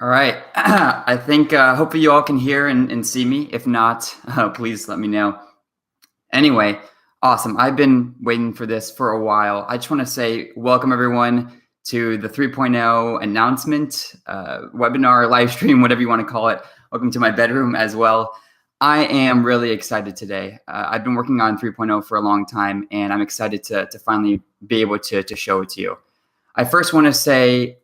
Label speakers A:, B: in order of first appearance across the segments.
A: All right. I think hopefully you all can hear and see me. If not, please let me know. Anyway, awesome. I've been waiting for this for a while. I just want to say welcome everyone to the 3.0 announcement, webinar, live stream, whatever you want to call it. Welcome to my bedroom as well. I am really excited today. I've been working on 3.0 for a long time, and I'm excited to finally be able to show it to you. I first want to say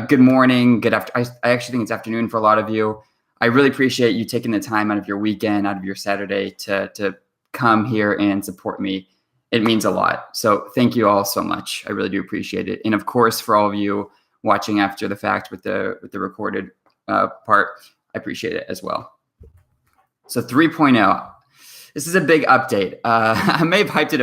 A: good morning, good after. I actually think it's afternoon for a lot of you. I really appreciate you taking the time out of your weekend, out of your Saturday to come here and support me. It means a lot. So thank you all so much. I really do appreciate it. And of course, for all of you watching after the fact with the recorded part, I appreciate it as well. So 3.0. This is a big update. I may have hyped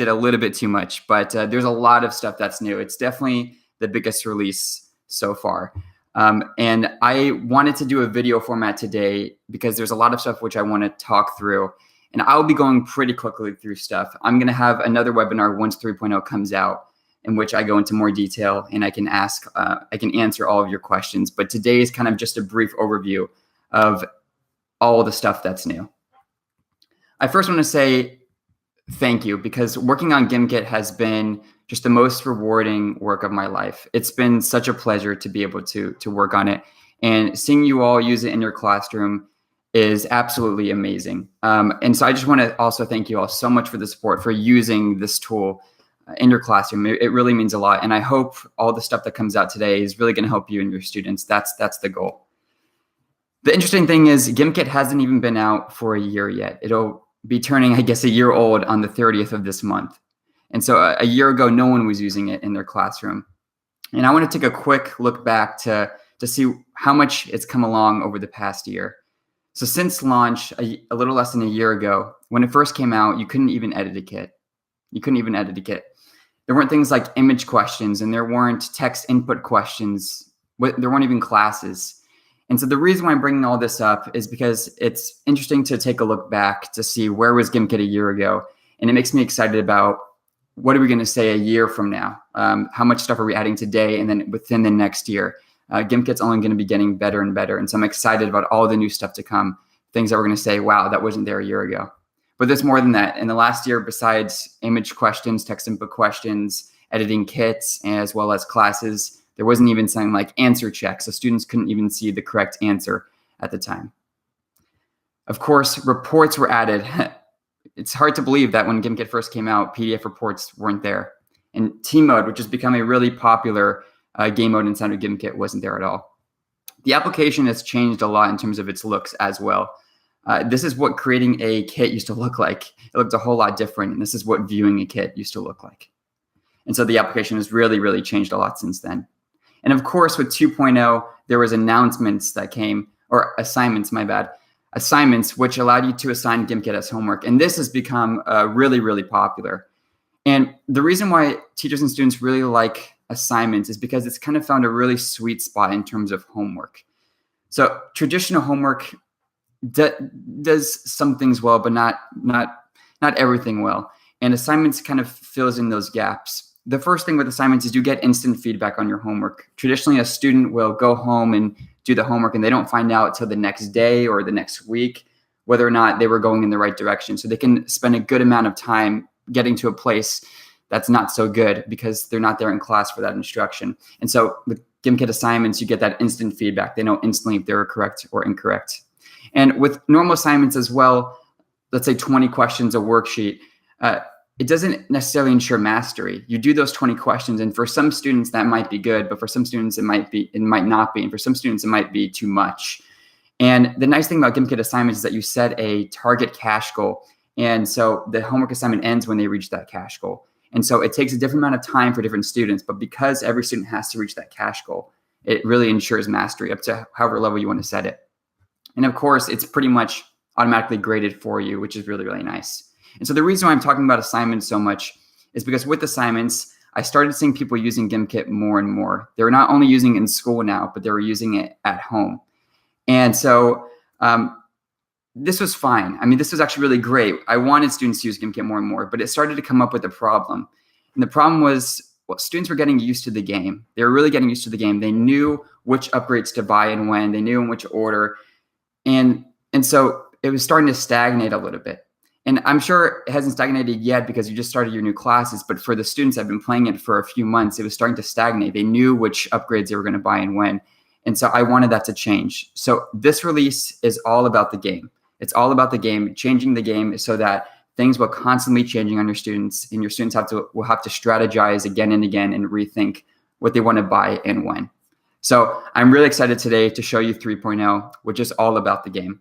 A: it a little bit too much, but there's a lot of stuff that's new. It's definitely the biggest release so far. And I wanted to do a video format today because there's a lot of stuff which I want to talk through. And I'll be going pretty quickly through stuff. I'm going to have another webinar once 3.0 comes out in which I go into more detail and I can answer all of your questions. But today is kind of just a brief overview of all the stuff that's new. I first want to say thank you because working on Gimkit has been just the most rewarding work of my life. It's been such a pleasure to be able to work on it, and seeing you all use it in your classroom is absolutely amazing. And so I just want to also thank you all so much for the support for using this tool in your classroom. It really means a lot, and I hope all the stuff that comes out today is really going to help you and your students. That's the goal. The interesting thing is Gimkit hasn't even been out for a year yet. It'll be turning, I guess, a year old on the 30th of this month. And so a year ago, no one was using it in their classroom. And I want to take a quick look back to see how much it's come along over the past year. So since launch, a little less than a year ago, when it first came out, you couldn't even edit a kit. You couldn't even edit a kit. There weren't things like image questions, and there weren't text input questions. There weren't even classes. And so the reason why I'm bringing all this up is because it's interesting to take a look back to see where was Gimkit a year ago. And it makes me excited about what are we going to say a year from now? How much stuff are we adding today and then within the next year? Gimkit's only going to be getting better and better. And so I'm excited about all the new stuff to come, things that we're going to say, wow, that wasn't there a year ago. But there's more than that. In the last year, besides image questions, text input questions, editing kits, as well as classes, there wasn't even something like answer check, so students couldn't even see the correct answer at the time. Of course, reports were added. It's hard to believe that when Gimkit first came out, PDF reports weren't there. And team mode, which has become a really popular game mode inside of Gimkit, wasn't there at all. The application has changed a lot in terms of its looks as well. This is what creating a kit used to look like. It looked a whole lot different, and this is what viewing a kit used to look like. And so the application has really, really changed a lot since then. And of course, with 2.0, there was announcements that came, or assignments, my bad, assignments, which allowed you to assign Gimkit as homework. And this has become really, really popular. And the reason why teachers and students really like assignments is because it's kind of found a really sweet spot in terms of homework. So traditional homework does some things well, but not everything well. And assignments kind of fills in those gaps. The first thing with assignments is you get instant feedback on your homework. Traditionally, a student will go home and do the homework, and they don't find out till the next day or the next week whether or not they were going in the right direction. So they can spend a good amount of time getting to a place that's not so good because they're not there in class for that instruction. And so with Gimkit assignments, you get that instant feedback. They know instantly if they were correct or incorrect. And with normal assignments as well, let's say 20 questions a worksheet, it doesn't necessarily ensure mastery. You do those 20 questions, and for some students that might be good, but for some students it might not be, and for some students it might be too much. And the nice thing about Gimkit assignments is that you set a target cache goal, and so the homework assignment ends when they reach that cache goal. And so it takes a different amount of time for different students, but because every student has to reach that cache goal, it really ensures mastery up to however level you want to set it. And of course, it's pretty much automatically graded for you, which is really, really nice. And so the reason why I'm talking about assignments so much is because with assignments, I started seeing people using Gimkit more and more. They're not only using it in school now, but they were using it at home. And so this was fine. I mean, this was actually really great. I wanted students to use Gimkit more and more, but it started to come up with a problem. And the problem was well, students were getting used to the game. They were really getting used to the game. They knew which upgrades to buy and when. They knew in which order. And so it was starting to stagnate a little bit. And I'm sure it hasn't stagnated yet because you just started your new classes. But for the students that have been playing it for a few months, it was starting to stagnate. They knew which upgrades they were going to buy and when. And so I wanted that to change. So this release is all about the game. It's all about the game, changing the game so that things will constantly changing on your students, and your students will have to strategize again and again and rethink what they want to buy and when. So I'm really excited today to show you 3.0, which is all about the game.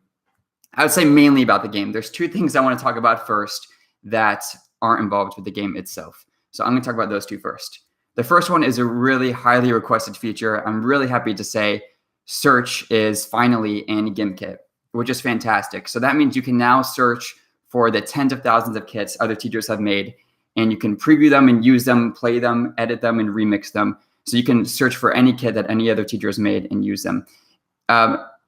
A: I would say mainly about the game. There's two things I want to talk about first that aren't involved with the game itself. So I'm going to talk about those two first. The first one is a really highly requested feature. I'm really happy to say search is finally in Gimkit, which is fantastic. So that means you can now search for the tens of thousands of kits other teachers have made, and you can preview them and use them, play them, edit them, and remix them. So you can search for any kit that any other teacher has made and use them.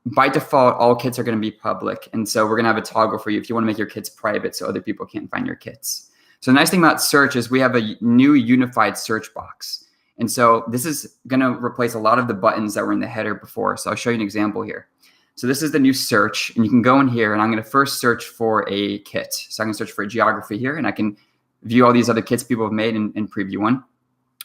A: By default, all kits are going to be public. And so we're going to have a toggle for you if you want to make your kits private so other people can't find your kits. So the nice thing about search is we have a new unified search box. And so this is going to replace a lot of the buttons that were in the header before. So I'll show you an example here. So this is the new search, and you can go in here, and I'm going to first search for a kit. So I'm going to search for geography here, and I can view all these other kits people have made and preview one.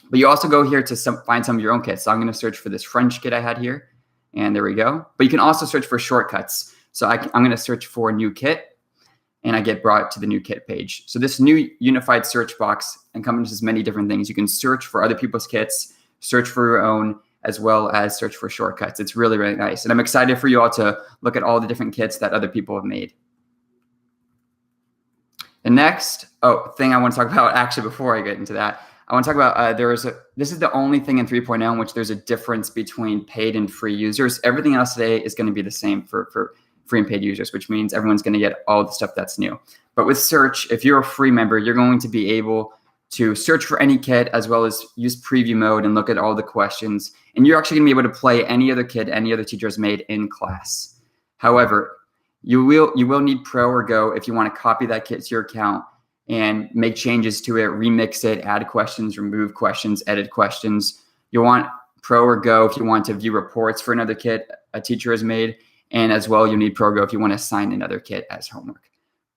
A: But you also go here to find some of your own kits. So I'm going to search for this French kit I had here. And there we go. But you can also search for shortcuts. So I'm going to search for new kit, and I get brought to the new kit page. So this new unified search box encompasses many different things. You can search for other people's kits, search for your own, as well as search for shortcuts. It's really, really nice. And I'm excited for you all to look at all the different kits that other people have made. The next thing I want to talk about, actually, before I get into that, I want to talk about this is the only thing in 3.0 in which there's a difference between paid and free users. Everything else today is going to be the same for free and paid users, which means everyone's going to get all the stuff that's new. But with search, if you're a free member, you're going to be able to search for any kit as well as use preview mode and look at all the questions. And you're actually going to be able to play any other kit any other teacher has made in class. However, you will need Pro or Go if you want to copy that kit to your account and make changes to it, remix it, add questions, remove questions, edit questions. You'll want Pro or Go if you want to view reports for another kit a teacher has made. And as well, you need Pro or Go if you want to assign another kit as homework.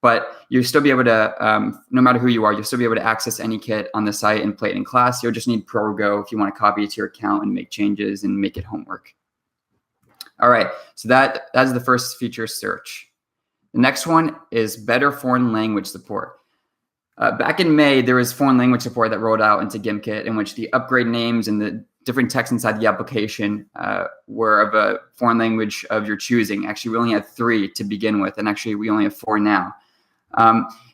A: But you'll still be able to, no matter who you are, you'll still be able to access any kit on the site and play it in class. You'll just need Pro or Go if you want to copy it to your account and make changes and make it homework. All right, so that's the first feature, search. The next one is better foreign language support. Back in May, there was foreign language support that rolled out into Gimkit, in which the upgrade names and the different text inside the application were of a foreign language of your choosing. Actually, we only had 3 to begin with, and actually we only have 4 now.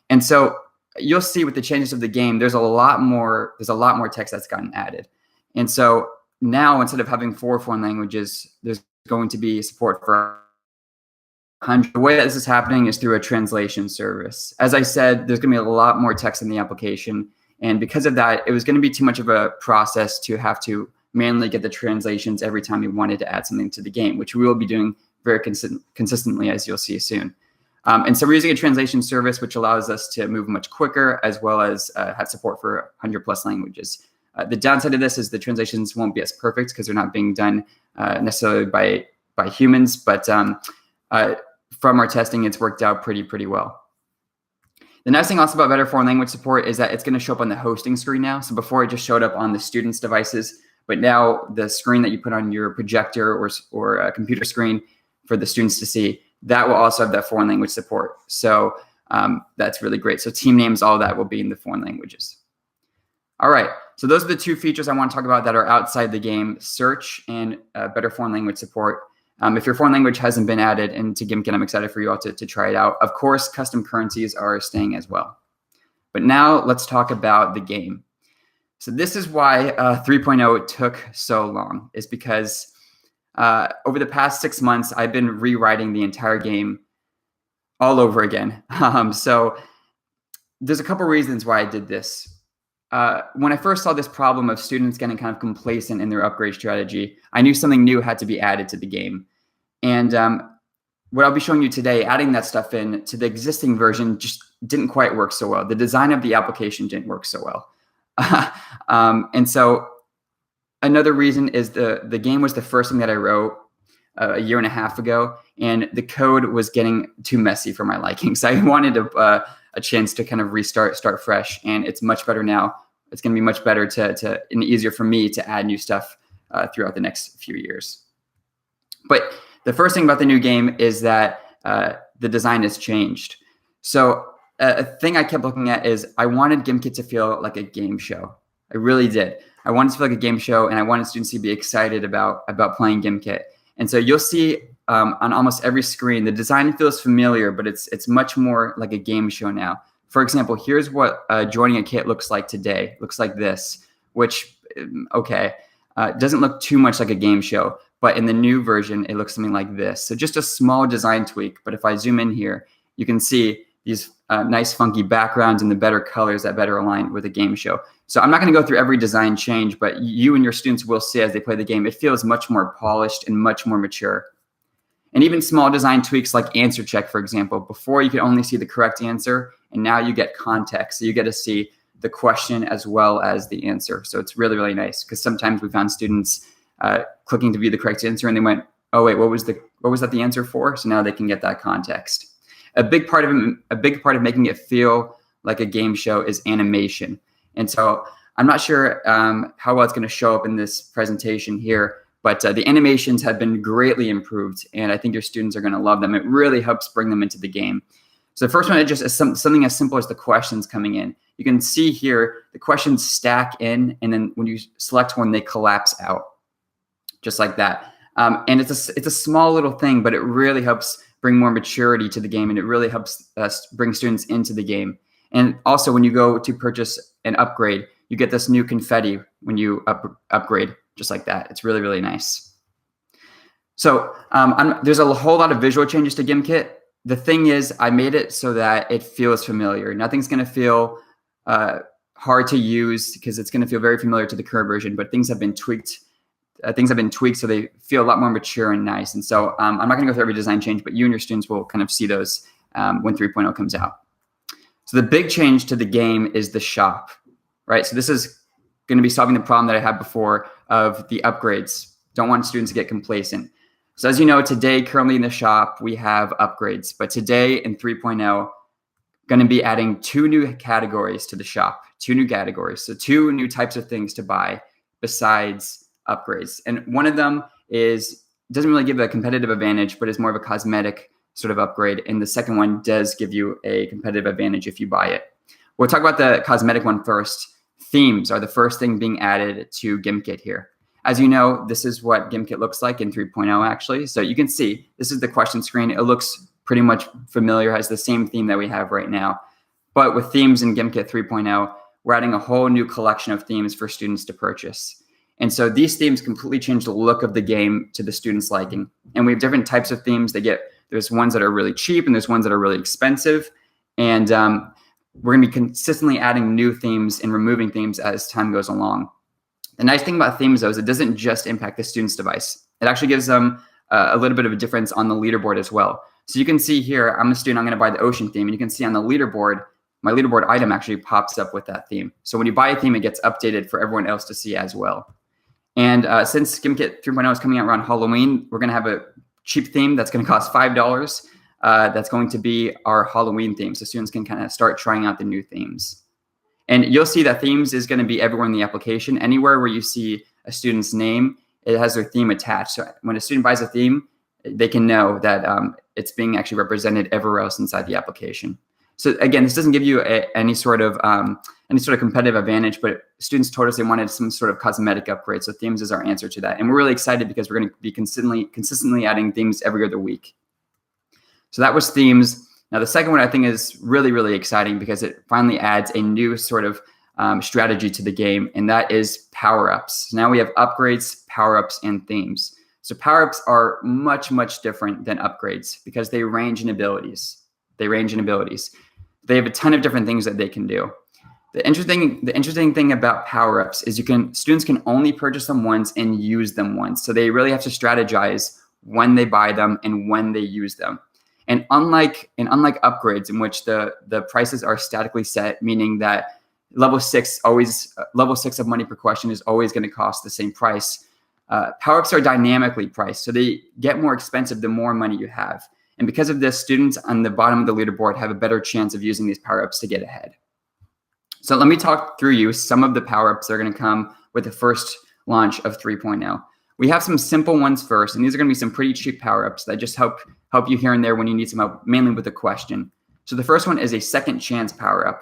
A: And so you'll see with the changes of the game, there's a lot more text that's gotten added. And so now, instead of having 4 foreign languages, there's going to be support for 100. The way that this is happening is through a translation service. As I said, there's going to be a lot more text in the application. And because of that, it was going to be too much of a process to have to manually get the translations every time you wanted to add something to the game, which we will be doing very consistently, as you'll see soon. And so we're using a translation service, which allows us to move much quicker, as well as have support for 100+ languages. The downside of this is the translations won't be as perfect because they're not being done necessarily by humans, but from our testing, it's worked out pretty well. The nice thing also about better foreign language support is that it's going to show up on the hosting screen now. So before it just showed up on the students' devices, but now the screen that you put on your projector or a computer screen for the students to see, that will also have that foreign language support. So that's really great. So team names, all that will be in the foreign languages. All right, so those are the 2 features I want to talk about that are outside the game, search and better foreign language support. If your foreign language hasn't been added into Gimkit, I'm excited for you all to try it out. Of course, custom currencies are staying as well. But now let's talk about the game. So this is why 3.0 took so long, is because over the past 6 months, I've been rewriting the entire game all over again. So there's a couple reasons why I did this. When I first saw this problem of students getting kind of complacent in their upgrade strategy, I knew something new had to be added to the game. And what I'll be showing you today, adding that stuff in to the existing version just didn't quite work so well. The design of the application didn't work so well. And so another reason is the game was the first thing that I wrote a year and a half ago, and the code was getting too messy for my liking. So I wanted a chance to kind of start fresh, and it's much better now. It's going to be much better and easier for me to add new stuff throughout the next few years. But the first thing about the new game is that the design has changed. So a thing I kept looking at is I wanted Gimkit to feel like a game show. I really did. I wanted to feel like a game show, and I wanted students to be excited about playing Gimkit. And so you'll see on almost every screen, the design feels familiar, but it's much more like a game show now. For example, here's what joining a kit looks like today. It looks like this, which, doesn't look too much like a game show. But in the new version, it looks something like this. So just a small design tweak. But if I zoom in here, you can see these nice funky backgrounds and the better colors that better align with a game show. So I'm not going to go through every design change, but you and your students will see as they play the game, it feels much more polished and much more mature. And even small design tweaks like answer check, for example. Before you could only see the correct answer, and now you get context. So you get to see the question as well as the answer. So it's really, really nice, because sometimes we found students clicking to view the correct answer and they went, oh wait, what was that the answer for? So now they can get that context. A big part of making it feel like a game show is animation. And so I'm not sure how well it's going to show up in this presentation here, but the animations have been greatly improved, and I think your students are going to love them. It really helps bring them into the game. So the first one is just something as simple as the questions coming in. You can see here the questions stack in, and then when you select one, they collapse out, just like that. And it's a small little thing, but it really helps bring more maturity to the game, and it really helps us bring students into the game. And also, when you go to purchase an upgrade, you get this new confetti when you upgrade, just like that. It's really, really nice. So there's a whole lot of visual changes to Gimkit. The thing is, I made it so that it feels familiar. Nothing's going to feel hard to use, because it's going to feel very familiar to the current version, but things have been tweaked. So they feel a lot more mature and nice. And so I'm not going to go through every design change, but you and your students will kind of see those when 3.0 comes out. So the big change to the game is the shop, right? So this is going to be solving the problem that I had before of the upgrades. Don't want students to get complacent. So as you know, today, currently in the shop, we have upgrades. But today in 3.0, going to be adding 2 new categories to the shop, 2 new categories. So 2 new types of things to buy besides upgrades. And one of them doesn't really give a competitive advantage, but is more of a cosmetic sort of upgrade. And the second one does give you a competitive advantage if you buy it. We'll talk about the cosmetic one first. Themes are the first thing being added to Gimkit here. As you know, this is what Gimkit looks like in 3.0 actually. So you can see this is the question screen. It looks pretty much familiar, has the same theme that we have right now. But with themes in Gimkit 3.0, we're adding a whole new collection of themes for students to purchase. And so these themes completely change the look of the game to the students' liking. And we have different types of themes. There's ones that are really cheap, and there's ones that are really expensive. And we're going to be consistently adding new themes and removing themes as time goes along. The nice thing about themes, though, is it doesn't just impact the student's device. It actually gives them a little bit of a difference on the leaderboard as well. So you can see here, I'm a student, I'm going to buy the ocean theme. And you can see on the leaderboard, my leaderboard item actually pops up with that theme. So when you buy a theme, it gets updated for everyone else to see as well. And since Gimkit 3.0 is coming out around Halloween, we're going to have a cheap theme that's going to cost $5. That's going to be our Halloween theme. So students can kind of start trying out the new themes. And you'll see that themes is going to be everywhere in the application. Anywhere where you see a student's name, it has their theme attached. So when a student buys a theme, they can know that it's being actually represented everywhere else inside the application. So again, this doesn't give you any sort of competitive advantage, but students told us they wanted some sort of cosmetic upgrade. So themes is our answer to that. And we're really excited because we're going to be consistently adding themes every other week. So that was themes. Now, the second one I think is really, really exciting because it finally adds a new sort of strategy to the game, and that is power-ups. So now we have upgrades, power-ups, and themes. So power-ups are much, much different than upgrades because they range in abilities. They have a ton of different things that they can do. The interesting thing about power-ups is students can only purchase them once and use them once. So they really have to strategize when they buy them and when they use them. And unlike upgrades in which the prices are statically set, meaning that level 6 of money per question is always going to cost the same price. Power-ups are dynamically priced, so they get more expensive the more money you have. And because of this, students on the bottom of the leaderboard have a better chance of using these power-ups to get ahead. So let me talk through you some of the power-ups that are going to come with the first launch of 3.0. We have some simple ones first, and these are going to be some pretty cheap power-ups that just help you here and there when you need some help, mainly with a question. So the first one is a second chance power-up.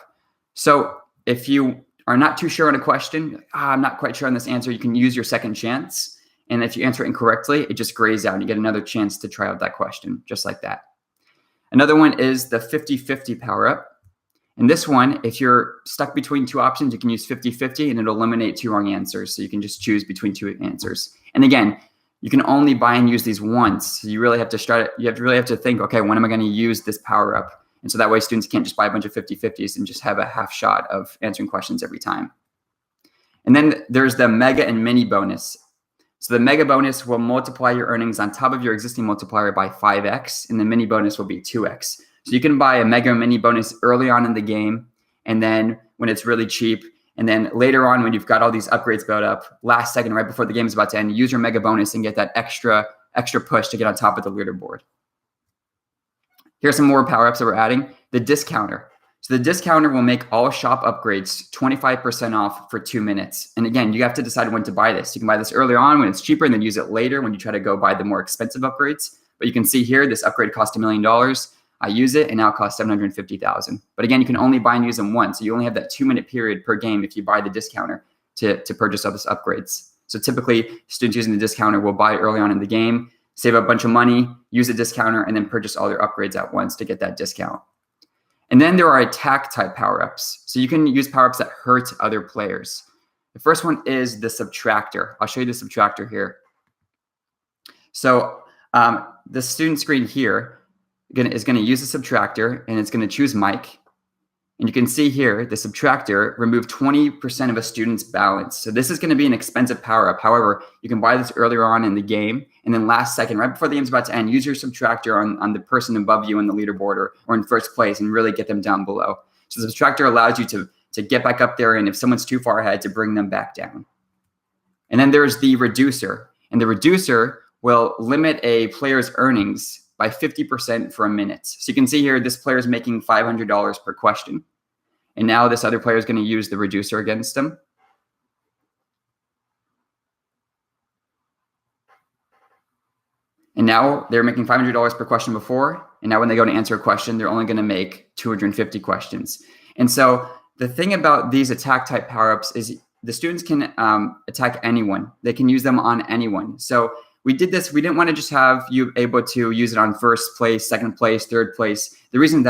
A: So if you are not too sure on a question, I'm not quite sure on this answer, you can use your second chance. And if you answer it incorrectly, it just grays out and you get another chance to try out that question, just like that. Another one is the 50-50 power-up. And this one, if you're stuck between two options, you can use 50-50 and it'll eliminate two wrong answers. So you can just choose between two answers. And again, you can only buy and use these once. So you really have to think, okay, when am I going to use this power-up? And so that way students can't just buy a bunch of 50-50s and just have a half shot of answering questions every time. And then there's the mega and mini bonus. So the mega bonus will multiply your earnings on top of your existing multiplier by 5x, and the mini bonus will be 2x. So you can buy a mega or mini bonus early on in the game, and then when it's really cheap, and then later on when you've got all these upgrades built up, last second, right before the game is about to end, use your mega bonus and get that extra push to get on top of the leaderboard. Here's some more power-ups that we're adding. The discounter. So the discounter will make all shop upgrades 25% off for 2 minutes. And again, you have to decide when to buy this. You can buy this earlier on when it's cheaper and then use it later when you try to go buy the more expensive upgrades. But you can see here, this upgrade cost $1 million. I use it and now it costs $750,000. But again, you can only buy and use them once. So you only have that 2-minute period per game if you buy the discounter to purchase all these upgrades. So typically, students using the discounter will buy early on in the game, save a bunch of money, use a discounter, and then purchase all their upgrades at once to get that discount. And then there are attack type power-ups. So you can use power-ups that hurt other players. The first one is the subtractor. I'll show you the subtractor here. So the student screen here is going to use the subtractor, and it's going to choose Mike. And you can see here, the subtractor removed 20% of a student's balance. So this is going to be an expensive power-up. However, you can buy this earlier on in the game, and then last second, right before the game's about to end, use your subtractor on the person above you in the leaderboard or in first place and really get them down below. So the subtractor allows you to get back up there, and if someone's too far ahead, to bring them back down. And then there's the reducer. And the reducer will limit a player's earnings by 50% for a minute. So you can see here, this player is making $500 per question. And now this other player is going to use the reducer against them. And now they're making $500 per question before. And now when they go to answer a question, they're only going to make 250 questions. And so the thing about these attack type power-ups is the students can attack anyone. They can use them on anyone. So we did this. We didn't want to just have you able to use it on first place, second place, third place. The reason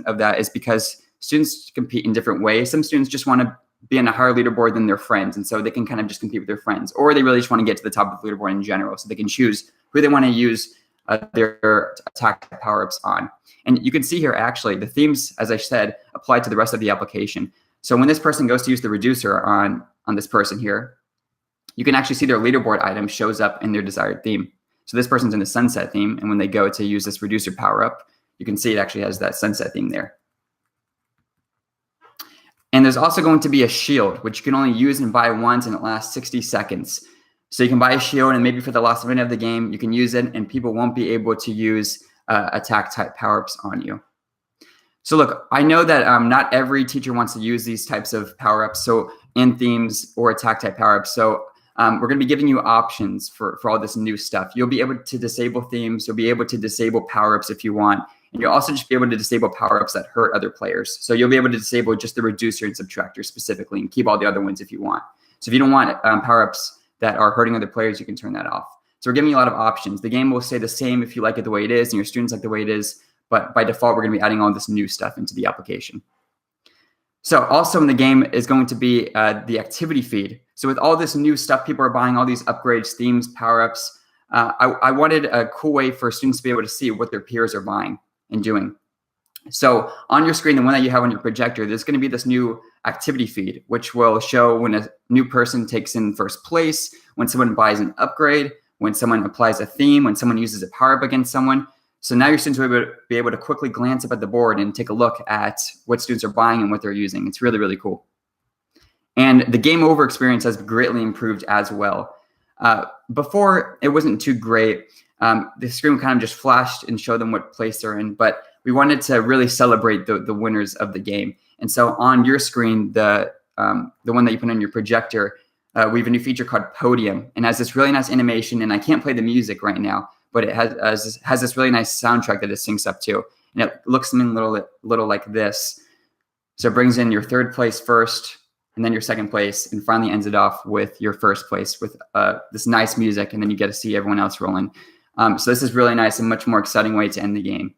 A: of that is because students compete in different ways. Some students just want to be on a higher leaderboard than their friends, and so they can kind of just compete with their friends, or they really just want to get to the top of the leaderboard in general, so they can choose who they want to use their attack power-ups on. And you can see here, actually, the themes, as I said, apply to the rest of the application. So when this person goes to use the reducer on this person here, you can actually see their leaderboard item shows up in their desired theme. So this person's in the sunset theme, and when they go to use this reducer power-up, you can see it actually has that sunset theme there. And there's also going to be a shield, which you can only use and buy once, and it lasts 60 seconds. So you can buy a shield, and maybe for the last minute of the game, you can use it, and people won't be able to use attack type power-ups on you. So look, I know that not every teacher wants to use these types of power-ups, so in themes or attack type power-ups. So we're going to be giving you options for all this new stuff. You'll be able to disable themes. You'll be able to disable power-ups if you want. And you'll also just be able to disable power-ups that hurt other players. So you'll be able to disable just the reducer and subtractor specifically and keep all the other ones if you want. So if you don't want power-ups that are hurting other players, you can turn that off. So we're giving you a lot of options. The game will stay the same if you like it the way it is and your students like the way it is. But by default, we're going to be adding all this new stuff into the application. So also in the game is going to be the activity feed. So with all this new stuff, people are buying all these upgrades, themes, power-ups. I wanted a cool way for students to be able to see what their peers are buying and doing. So on your screen, the one that you have on your projector, there's going to be this new activity feed, which will show when a new person takes in first place, when someone buys an upgrade, when someone applies a theme, when someone uses a power-up against someone. So now your students will be able to quickly glance up at the board and take a look at what students are buying and what they're using. It's really, really cool. And the game over experience has greatly improved as well. Before, it wasn't too great. The screen kind of just flashed and showed them what place they're in, but we wanted to really celebrate the winners of the game. And so on your screen, the one that you put on your projector, we have a new feature called Podium, and has this really nice animation. And I can't play the music right now, but it has this really nice soundtrack that it syncs up to, and it looks something little like this. So it brings in your third place first, and then your second place, and finally ends it off with your first place with this nice music, and then you get to see everyone else rolling. So this is really nice and much more exciting way to end the game.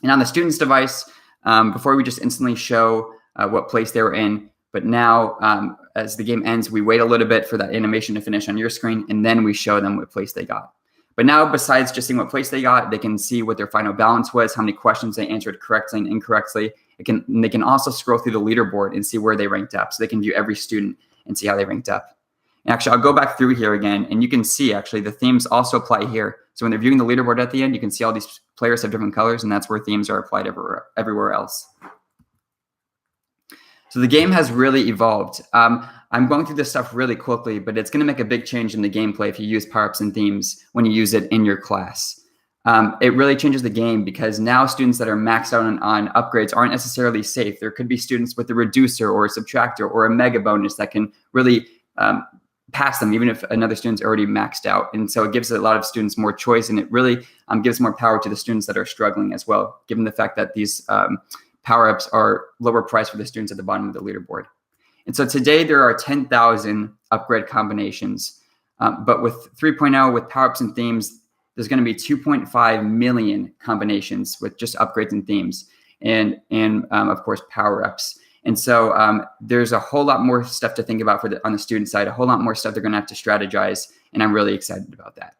A: And on the student's device, before we just instantly show what place they were in, but now as the game ends, we wait a little bit for that animation to finish on your screen, and then we show them what place they got. But now, besides just seeing what place they got, they can see what their final balance was, how many questions they answered correctly and incorrectly. They can also scroll through the leaderboard and see where they ranked up. So they can view every student and see how they ranked up. And actually, I'll go back through here again, and you can see actually the themes also apply here. So when they're viewing the leaderboard at the end, you can see all these players have different colors, and that's where themes are applied everywhere else. So the game has really evolved. I'm going through this stuff really quickly, but it's going to make a big change in the gameplay if you use Powerups and themes when you use it in your class. It really changes the game because now students that are maxed out on upgrades aren't necessarily safe. There could be students with a reducer or a subtractor or a MegaBonus that can really pass them, even if another student's already maxed out. And so it gives a lot of students more choice, and it really gives more power to the students that are struggling as well, given the fact that these Powerups are lower priced for the students at the bottom of the leaderboard. And so today there are 10,000 upgrade combinations, but with 3.0, with Powerups and themes, there's going to be 2.5 million combinations with just upgrades and themes, and of course Powerups. And so there's a whole lot more stuff to think about on the student side, a whole lot more stuff they're going to have to strategize, and I'm really excited about that.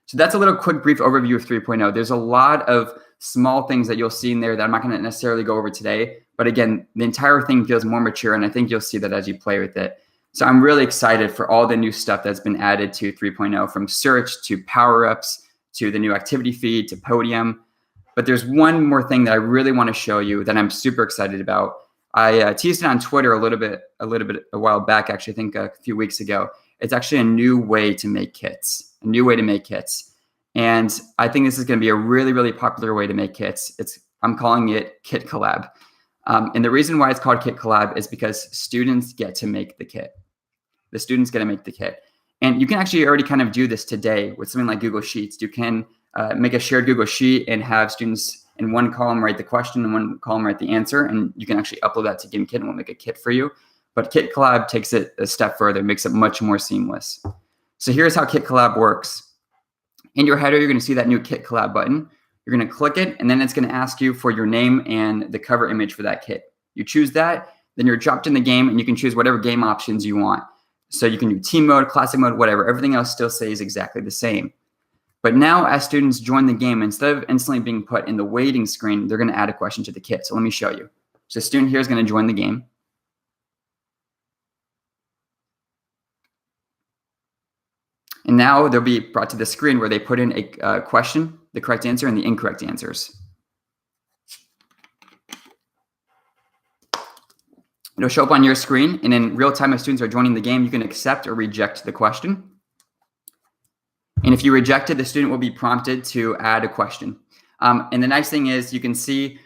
A: So that's a little quick brief overview of 3.0. There's a lot of small things that you'll see in there that I'm not going to necessarily go over today. But again, the entire thing feels more mature, and I think you'll see that as you play with it. So I'm really excited for all the new stuff that's been added to 3.0, from search to Powerups to the new activity feed to Podium. But there's one more thing that I really want to show you that I'm super excited about. I teased it on Twitter a while back, actually, I think a few weeks ago. It's actually a new way to make kits, And I think this is going to be a really, really popular way to make kits. I'm calling it Kit Collab. And the reason why it's called Kit Collab is because students get to make the kit. The students get to make the kit. And you can actually already kind of do this today with something like Google Sheets. You can make a shared Google Sheet and have students in one column write the question and one column write the answer. And you can actually upload that to Gimkit and we'll make a kit for you. But Kit Collab takes it a step further, makes it much more seamless. So here's how Kit Collab works. In your header, you're going to see that new Kit Collab button. You're going to click it, and then it's going to ask you for your name and the cover image for that kit. You choose that, then you're dropped in the game, and you can choose whatever game options you want. So you can do team mode, classic mode, whatever. Everything else still stays exactly the same. But now as students join the game, instead of instantly being put in the waiting screen, they're going to add a question to the kit. So let me show you. So a student here is going to join the game. And now they'll be brought to the screen where they put in a question, the correct answer, and the incorrect answers. It'll show up on your screen, and in real time as students are joining the game, you can accept or reject the question. And if you reject it, the student will be prompted to add a question. And the nice thing is you can see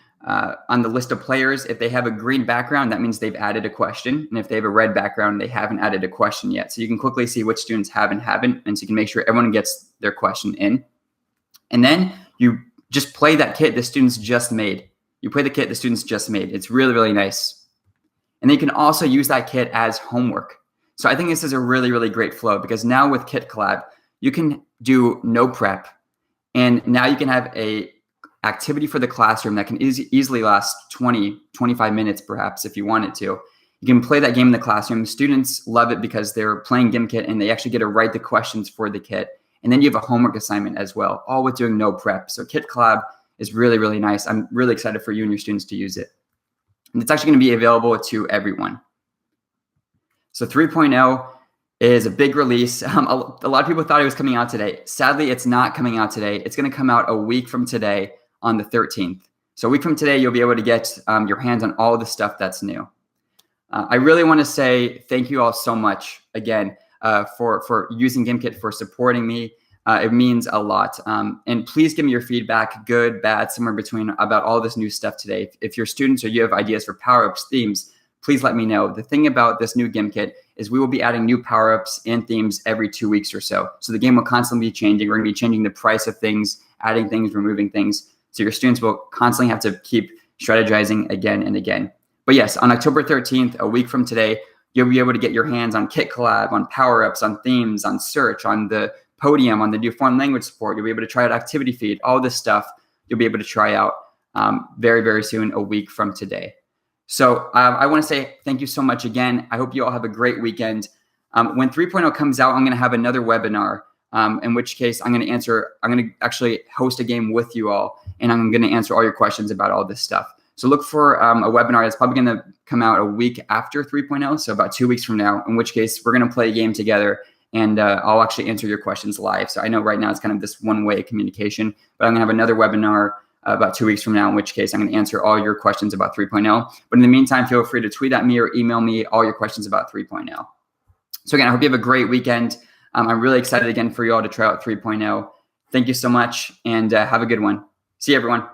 A: on the list of players, if they have a green background, that means they've added a question. And if they have a red background, they haven't added a question yet. So you can quickly see which students have and haven't. And so you can make sure everyone gets their question in. And then you just play that kit the students just made. You play the kit the students just made. It's really, really nice. And then you can also use that kit as homework. So I think this is a really, really great flow because now with Kit Collab, you can do no prep. And now you can have a activity for the classroom that can easily last 20, 25 minutes, perhaps, if you wanted to. You can play that game in the classroom. Students love it because they're playing Gimkit and they actually get to write the questions for the kit. And then you have a homework assignment as well, all with doing no prep. So Kit Collab is really, really nice. I'm really excited for you and your students to use it. And it's actually going to be available to everyone. So 3.0 is a big release. A lot of people thought it was coming out today. Sadly, it's not coming out today. It's going to come out a week from today on the 13th. So a week from today, you'll be able to get your hands on all of the stuff that's new. I really want to say thank you all so much again for using Gimkit, for supporting me. It means a lot. And please give me your feedback, good, bad, somewhere between, about all this new stuff today. If you're students or you have ideas for Powerups, themes, please let me know. The thing about this new Gimkit is we will be adding new Powerups and themes every 2 weeks or so. So the game will constantly be changing. We're going to be changing the price of things, adding things, removing things. So your students will constantly have to keep strategizing again and again. But yes, on October 13th, a week from today, you'll be able to get your hands on Kit Collab, on Powerups, on themes, on search, on the Podium, on the new foreign language support. You'll be able to try out Activity Feed, all this stuff you'll be able to try out very, very soon, a week from today. So I want to say thank you so much again. I hope you all have a great weekend. When 3.0 comes out, I'm going to have another webinar, in which case I'm going to actually host a game with you all, and I'm going to answer all your questions about all this stuff. So look for a webinar that's probably going to come out a week after 3.0, so about 2 weeks from now, in which case we're going to play a game together, and I'll actually answer your questions live. So I know right now it's kind of this one-way communication, but I'm going to have another webinar about 2 weeks from now, in which case I'm going to answer all your questions about 3.0. But in the meantime, feel free to tweet at me or email me all your questions about 3.0. So again, I hope you have a great weekend. I'm really excited again for you all to try out 3.0. Thank you so much, and have a good one. See you, everyone.